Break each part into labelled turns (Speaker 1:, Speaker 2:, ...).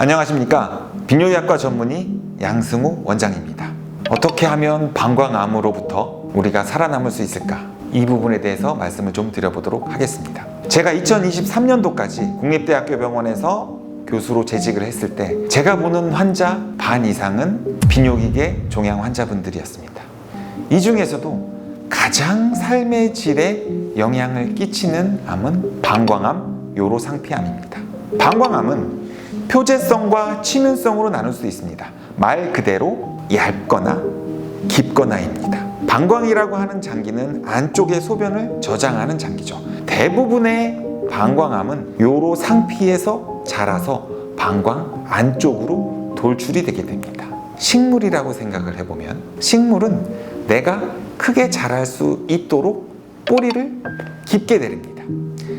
Speaker 1: 안녕하십니까. 비뇨의학과 전문의 양승우 원장입니다. 어떻게 하면 방광암으로부터 우리가 살아남을 수 있을까? 이 부분에 대해서 말씀을 좀 드려보도록 하겠습니다. 제가 2023년도까지 국립대학교병원에서 교수로 재직을 했을 때 제가 보는 환자 반 이상은 비뇨기계 종양 환자분들이었습니다. 이 중에서도 가장 삶의 질에 영향을 끼치는 암은 방광암 요로상피암입니다. 방광암은 표재성과 치명성으로 나눌 수 있습니다. 말 그대로 얇거나 깊거나입니다. 방광이라고 하는 장기는 안쪽의 소변을 저장하는 장기죠. 대부분의 방광암은 요로상피에서 자라서 방광 안쪽으로 돌출이 되게 됩니다. 식물이라고 생각을 해보면 식물은 내가 크게 자랄 수 있도록 뿌리를 깊게 내립니다.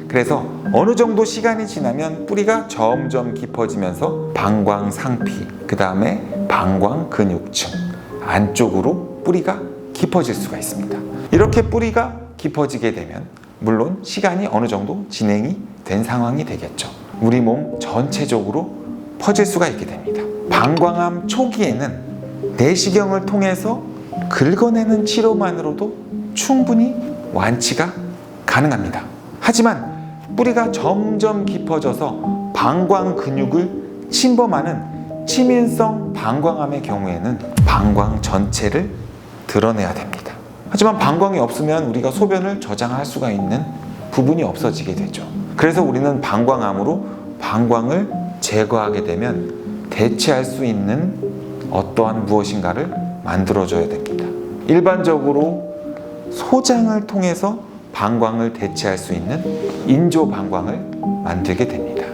Speaker 1: 그래서 어느 정도 시간이 지나면 뿌리가 점점 깊어지면서 방광상피, 그 다음에 방광근육층 안쪽으로 뿌리가 깊어질 수가 있습니다. 이렇게 뿌리가 깊어지게 되면 물론 시간이 어느 정도 진행이 된 상황이 되겠죠. 우리 몸 전체적으로 퍼질 수가 있게 됩니다. 방광암 초기에는 내시경을 통해서 긁어내는 치료만으로도 충분히 완치가 가능합니다. 하지만 뿌리가 점점 깊어져서 방광 근육을 침범하는 치민성 방광암의 경우에는 방광 전체를 드러내야 됩니다. 하지만 방광이 없으면 우리가 소변을 저장할 수가 있는 부분이 없어지게 되죠. 그래서 우리는 방광암으로 방광을 제거하게 되면 대체할 수 있는 어떠한 무엇인가를 만들어줘야 됩니다. 일반적으로 소장을 통해서 방광을 대체할 수 있는 인조 방광을 만들게 됩니다.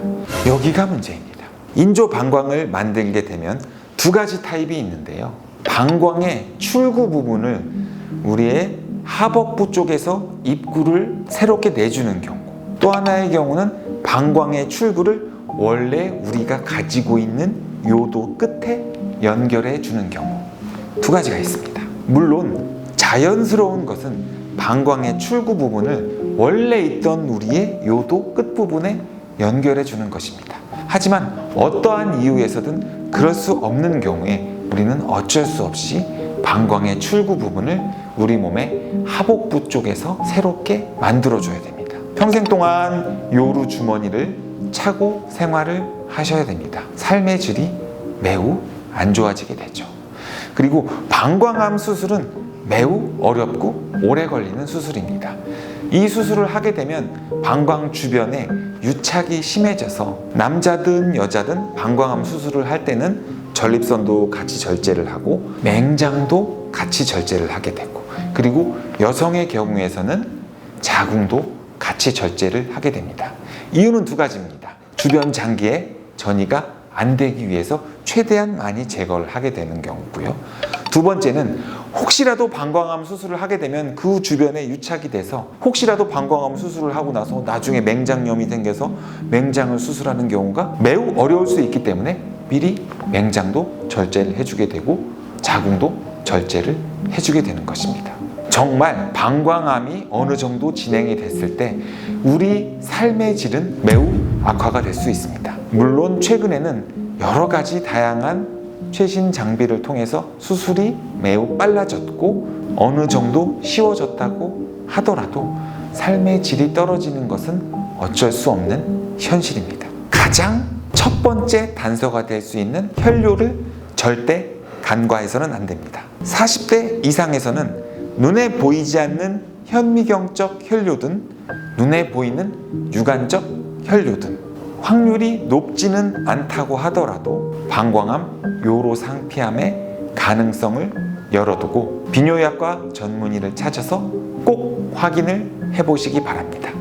Speaker 1: 여기가 문제입니다. 인조 방광을 만들게 되면 두 가지 타입이 있는데요. 방광의 출구 부분을 우리의 하복부 쪽에서 입구를 새롭게 내주는 경우, 또 하나의 경우는 방광의 출구를 원래 우리가 가지고 있는 요도 끝에 연결해 주는 경우, 두 가지가 있습니다. 물론 자연스러운 것은 방광의 출구 부분을 원래 있던 우리의 요도 끝부분에 연결해 주는 것입니다. 하지만 어떠한 이유에서든 그럴 수 없는 경우에 우리는 어쩔 수 없이 방광의 출구 부분을 우리 몸의 하복부 쪽에서 새롭게 만들어줘야 됩니다. 평생 동안 요루 주머니를 차고 생활을 하셔야 됩니다. 삶의 질이 매우 안 좋아지게 되죠. 그리고 방광암 수술은 매우 어렵고 오래 걸리는 수술입니다. 이 수술을 하게 되면 방광 주변에 유착이 심해져서 남자든 여자든 방광암 수술을 할 때는 전립선도 같이 절제를 하고 맹장도 같이 절제를 하게 되고, 그리고 여성의 경우에서는 자궁도 같이 절제를 하게 됩니다. 이유는 두 가지입니다. 주변 장기에 전이가 안 되기 위해서 최대한 많이 제거를 하게 되는 경우고요. 두 번째는 혹시라도 방광암 수술을 하게 되면 그 주변에 유착이 돼서 혹시라도 방광암 수술을 하고 나서 나중에 맹장염이 생겨서 맹장을 수술하는 경우가 매우 어려울 수 있기 때문에 미리 맹장도 절제를 해주게 되고 자궁도 절제를 해주게 되는 것입니다. 정말 방광암이 어느 정도 진행이 됐을 때 우리 삶의 질은 매우 악화가 될 수 있습니다. 물론 최근에는 여러 가지 다양한 최신 장비를 통해서 수술이 매우 빨라졌고 어느 정도 쉬워졌다고 하더라도 삶의 질이 떨어지는 것은 어쩔 수 없는 현실입니다. 가장 첫 번째 단서가 될 수 있는 혈뇨를 절대 간과해서는 안 됩니다. 40대 이상에서는 눈에 보이지 않는 현미경적 혈뇨든 눈에 보이는 유관적 혈뇨든 확률이 높지는 않다고 하더라도 방광암 요로상피암의 가능성을 열어두고 비뇨의학과 전문의를 찾아서 꼭 확인을 해보시기 바랍니다.